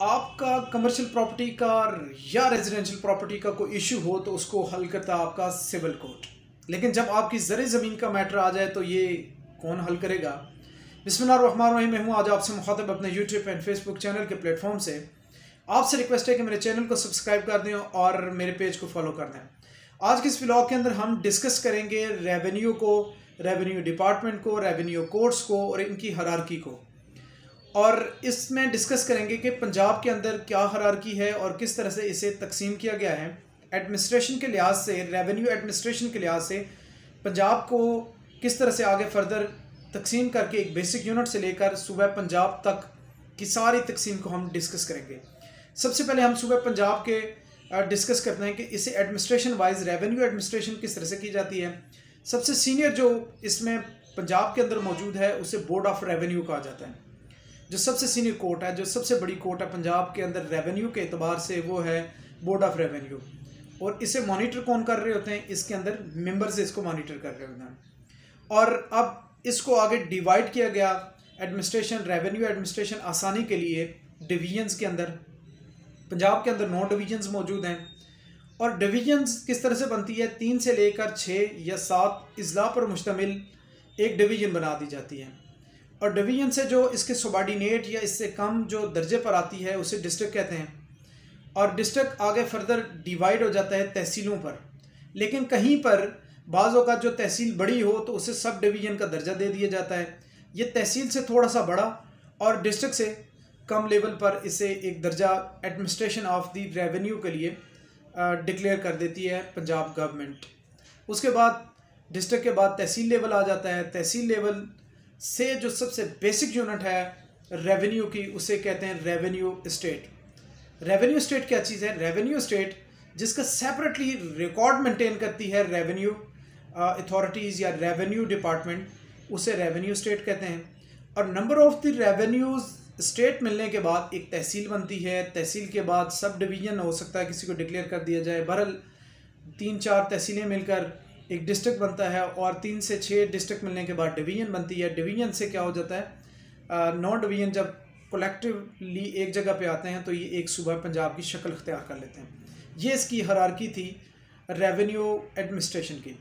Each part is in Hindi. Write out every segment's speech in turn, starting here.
आपका कमर्शियल प्रॉपर्टी का या रेजिडेंशियल प्रॉपर्टी का कोई इशू हो तो उसको हल करता है आपका सिविल कोर्ट। लेकिन जब आपकी ज़र ज़मीन का मैटर आ जाए तो ये कौन हल करेगा। बिस्मिल्लाहिर्रहमानिर्रहीम। मैं हूँ आज आपसे मुखातिब अपने यूट्यूब एंड फेसबुक चैनल के प्लेटफॉर्म से। आपसे रिक्वेस्ट है कि मेरे चैनल को सब्सक्राइब कर दें और मेरे पेज को फॉलो कर दें। आज के इस व्लॉग के अंदर हम डिस्कस करेंगे रेवेन्यू को, रेवेन्यू डिपार्टमेंट को, रेवेन्यू कोर्ट्स को और इनकी हायरार्की को। और इसमें डिस्कस करेंगे कि पंजाब के अंदर क्या हायरार्की है और किस तरह से इसे तकसीम किया गया है। एडमिनिस्ट्रेशन के लिहाज से, रेवेन्यू एडमिनिस्ट्रेशन के लिहाज से पंजाब को किस तरह से आगे फर्दर तकसीम करके एक बेसिक यूनिट से लेकर सूबा पंजाब तक की सारी तकसीम को हम डिस्कस करेंगे। सबसे पहले हम सूबा पंजाब के डिस्कस करते हैं कि इसे एडमिनिस्ट्रेशन वाइज रेवेन्यू एडमिनिस्ट्रेशन किस तरह से की जाती है। सबसे सीनियर जो इसमें पंजाब के अंदर मौजूद है उसे बोर्ड ऑफ रेवेन्यू कहा जाता है। जो सबसे सीनियर कोर्ट है, जो सबसे बड़ी कोर्ट है पंजाब के अंदर रेवेन्यू के एतबार से, वो है बोर्ड ऑफ रेवेन्यू। और इसे मॉनिटर कौन कर रहे होते हैं? इसके अंदर मेंबर्स इसको मॉनिटर कर रहे होते हैं। और अब इसको आगे डिवाइड किया गया एडमिनिस्ट्रेशन, रेवेन्यू एडमिनिस्ट्रेशन आसानी के लिए डिवीजन्स के अंदर। पंजाब के अंदर 9 डिवीजन्स मौजूद हैं और डिवीजन्स किस तरह से बनती है? 3 से लेकर 6 या 7 अजला पर मुश्तमिल एक डिवीजन बना दी जाती है। और डिवीजन से जो इसके सबॉर्डिनेट या इससे कम जो दर्जे पर आती है उसे डिस्ट्रिक्ट कहते हैं। और डिस्ट्रिक्ट आगे फर्दर डिवाइड हो जाता है तहसीलों पर। लेकिन कहीं पर बाज़ों का जो तहसील बड़ी हो तो उसे सब डिवीजन का दर्जा दे दिया जाता है। ये तहसील से थोड़ा सा बड़ा और डिस्ट्रिक्ट से कम लेवल पर इसे एक दर्जा एडमिनिस्ट्रेशन ऑफ द रेवेन्यू के लिए डिक्लेयर कर देती है पंजाब गवर्नमेंट। उसके बाद डिस्ट्रिक्ट के बाद तहसील लेवल आ जाता है। तहसील लेवल से जो सबसे बेसिक यूनिट है रेवेन्यू की, उसे कहते हैं रेवेन्यू स्टेट। रेवेन्यू स्टेट क्या चीज़ है? रेवेन्यू स्टेट जिसका सेपरेटली रिकॉर्ड मेंटेन करती है रेवेन्यू अथॉरिटीज़ या रेवेन्यू डिपार्टमेंट, उसे रेवेन्यू स्टेट कहते हैं। और number of the revenues state मिलने के बाद एक तहसील बनती है। तहसील के बाद सब डिवीजन हो सकता है, किसी को डिक्लेयर कर दिया जाए। बहरहाल 3-4 तहसीलें मिलकर एक डिस्ट्रिक्ट बनता है और 3 से 6 डिस्ट्रिक्ट मिलने के बाद डिवीजन बनती है। डिवीजन से क्या हो जाता है? 9 डिवीजन जब कलेक्टिवली एक जगह पे आते हैं तो ये एक सूबा पंजाब की शक्ल अख्तियार कर लेते हैं। ये इसकी हायरार्की थी रेवेन्यू एडमिनिस्ट्रेशन की।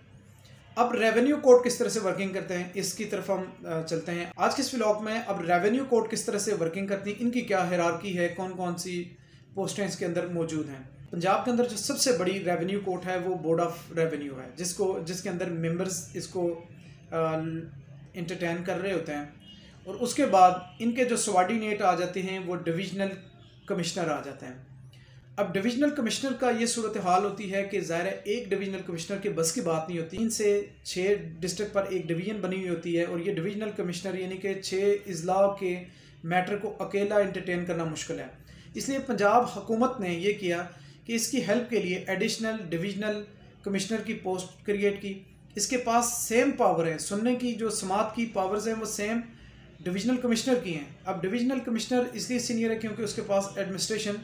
अब रेवेन्यू कोर्ट किस तरह से वर्किंग करते हैं इसकी तरफ हम चलते हैं आज के इस व्लॉग में। अब रेवेन्यू कोर्ट किस तरह से वर्किंग करती है, इनकी क्या हायरार्की है, कौन कौन सी पोस्टें इसके अंदर मौजूद हैं। पंजाब के अंदर जो सबसे बड़ी रेवेन्यू कोर्ट है वो बोर्ड ऑफ रेवेन्यू है, जिसके अंदर मेंबर्स इसको इंटरटेन कर रहे होते हैं। और उसके बाद इनके जो सबॉर्डिनेट आ जाते हैं वो डिविजनल कमिश्नर आ जाते हैं। अब डिविजनल कमिश्नर का ये सूरत हाल होती है कि ज़ाहिर है एक डिविजनल कमिश्नर के बस की बात नहीं होती। 3 से 6 डिस्ट्रिक्ट पर एक डिवीजन बनी हुई होती है और ये डिविजनल कमिश्नर यानी कि 6 अजला के मैटर को अकेला इंटरटेन करना मुश्किल है। इसलिए पंजाब हुकूमत ने ये किया कि इसकी हेल्प के लिए एडिशनल डिविजनल कमिश्नर की पोस्ट क्रिएट की। इसके पास सेम पावर है, सुनने की जो समात की पावर्स हैं वो सेम डिविजनल कमिश्नर की हैं। अब डिविजनल कमिश्नर इसलिए सीनियर है क्योंकि उसके पास एडमिनिस्ट्रेशन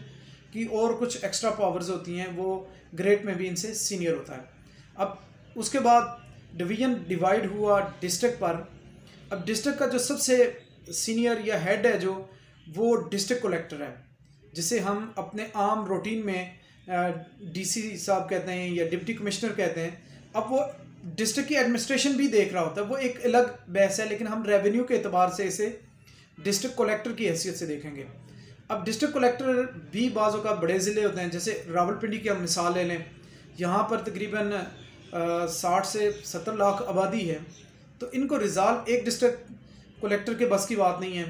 की और कुछ एक्स्ट्रा पावर्स होती हैं, वो ग्रेड में भी इनसे सीनियर होता है। अब उसके बाद डिवीजन डिवाइड हुआ डिस्ट्रिक्ट पर। अब डिस्ट्रिक्ट का जो सबसे सीनियर या हेड है जो, वो डिस्ट्रिक्ट कलेक्टर है, जिसे हम अपने आम रूटीन में डीसी साहब कहते हैं या डिप्टी कमिश्नर कहते हैं। अब वो डिस्ट्रिक्ट की एडमिनिस्ट्रेशन भी देख रहा होता है, वो एक अलग बहस है, लेकिन हम रेवेन्यू के एतबार से इसे डिस्ट्रिक्ट कलेक्टर की हैसियत से देखेंगे। अब डिस्ट्रिक्ट कलेक्टर भी बाज़ों का बड़े ज़िले होते हैं, जैसे रावलपिंडी की हम मिसाल ले लें। यहाँ पर तकरीबन 60 से 70 लाख आबादी है, तो इनको रिजॉल्व एक डिस्ट्रिक्ट कलेक्टर के बस की बात नहीं है।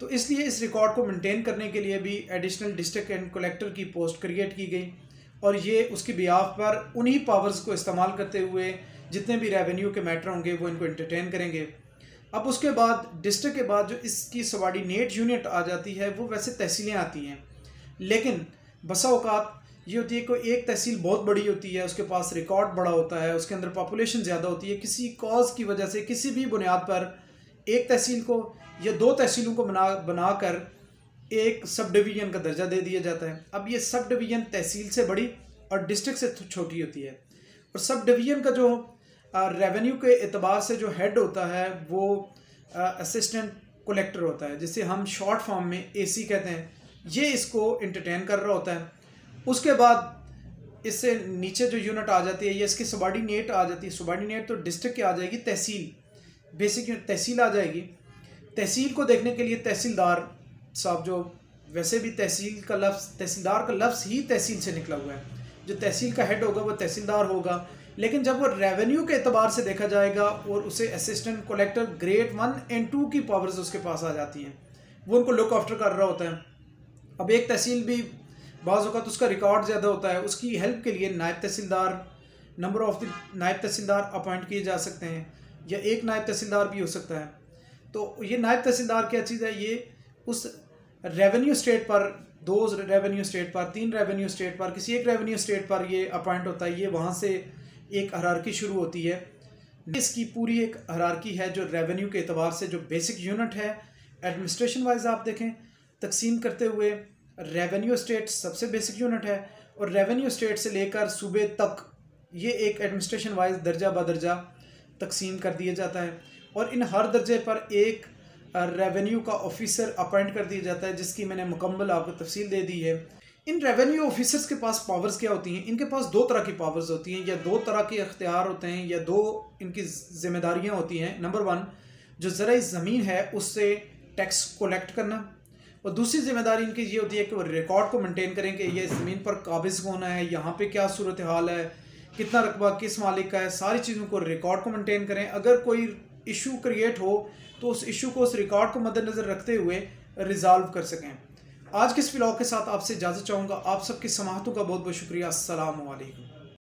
तो इसलिए इस रिकॉर्ड को मेंटेन करने के लिए भी एडिशनल डिस्ट्रिक्ट एंड कलेक्टर की पोस्ट क्रिएट की गई और ये उसकी बिहाफ पर उन्हीं पावर्स को इस्तेमाल करते हुए जितने भी रेवेन्यू के मैटर होंगे वो इनको एंटरटेन करेंगे। अब उसके बाद डिस्ट्रिक्ट के बाद जो इसकी सबॉर्डिनेट यूनिट आ जाती है वो वैसे तहसीलें आती हैं, लेकिन बसा औकात ये होती है कोई एक तहसील बहुत बड़ी होती है, उसके पास रिकॉर्ड बड़ा होता है, उसके अंदर पॉपुलेशन ज़्यादा होती है। किसी कॉज की वजह से किसी भी बुनियाद पर एक तहसील को या 2 तहसीलों को बनाकर एक सब डिवीजन का दर्जा दे दिया जाता है। अब ये सब डिवीजन तहसील से बड़ी और डिस्ट्रिक्ट से छोटी होती है। और सब डिवीजन का जो रेवेन्यू के एतबार से जो हेड होता है वो असिस्टेंट कलेक्टर होता है, जिसे हम शॉर्ट फॉर्म में एसी कहते हैं। ये इसको इंटरटेन कर रहा होता है। उसके बाद इससे नीचे जो यूनिट आ जाती है ये इसकी सबॉर्डिनेट आ जाती है। सबॉर्डिनेट तो डिस्ट्रिक्ट की आ जाएगी, तहसील, बेसिक यूनिट तहसील आ जाएगी। तहसील को देखने के लिए तहसीलदार साहब, जो वैसे भी तहसील का लफ्ज़, तहसीलदार का लफ्ज़ ही तहसील से निकला हुआ है, जो तहसील का हेड होगा वो तहसीलदार होगा। लेकिन जब वो रेवेन्यू के एतबार से देखा जाएगा और उसे असिस्टेंट कलेक्टर ग्रेड 1 और 2 की पावर्स उसके पास आ जाती हैं, वो उनको लुक आफ्टर कर रहा होता है। अब एक तहसील भी बाज़ औक़ात उसका रिकॉर्ड ज़्यादा होता है, उसकी हेल्प के लिए नायब तहसीलदार, नंबर ऑफ़ द नायब तहसीलदार अपॉइंट किए जा सकते हैं, या एक नायब तहसीलदार भी हो सकता है। तो ये नायब तहसीलदार क्या चीज़ है, ये उस रेवेन्यू स्टेट पर, 2 रेवेन्यू स्टेट पर, 3 रेवेन्यू स्टेट पर, किसी एक रेवेन्यू स्टेट पर ये अपॉइंट होता है। ये वहाँ से एक हायरार्की शुरू होती है। इसकी पूरी एक हायरार्की है जो रेवेन्यू के एतबार से जो बेसिक यूनिट है एडमिनिस्ट्रेशन वाइज आप देखें तकसीम करते हुए, रेवेन्यू स्टेट सबसे बेसिक यूनिट है और रेवेन्यू स्टेट से लेकर सूबे तक ये एक एडमिनिस्ट्रेशन वाइज दर्जा बदर्जा तकसीम कर दिया जाता है। और इन हर दर्जे पर एक रेवेन्यू का ऑफिसर अपॉइंट कर दिया जाता है, जिसकी मैंने मुकम्मल आपको तफसील दे दी है। इन रेवेन्यू ऑफिसर्स के पास पावर्स क्या होती हैं? इनके पास 2 तरह की पावर्स होती हैं, या 2 तरह के अख्तियार होते हैं, या 2 इनकी जिम्मेदारियां होती हैं। नंबर 1, जो ज़राई ज़मीन है उससे टैक्स कलेक्ट करना, और दूसरी जिम्मेदारी इनकी ये होती है कि वो रिकॉर्ड को मेंटेन करें कि ये ज़मीन पर काबिज़ कौन है, यहाँ पे क्या सूरत हाल है, कितना रकबा किस मालिक का है, सारी चीज़ों को रिकॉर्ड को मेंटेन करें। अगर कोई इशू क्रिएट हो तो उस इशू को, उस रिकॉर्ड को मद्देनज़र रखते हुए रिजॉल्व कर सकें। आज के इस व्लॉग के साथ आपसे इजाज़त चाहूँगा। आप सबकी समाअतों का बहुत बहुत शुक्रिया। अस्सलामु अलैकुम।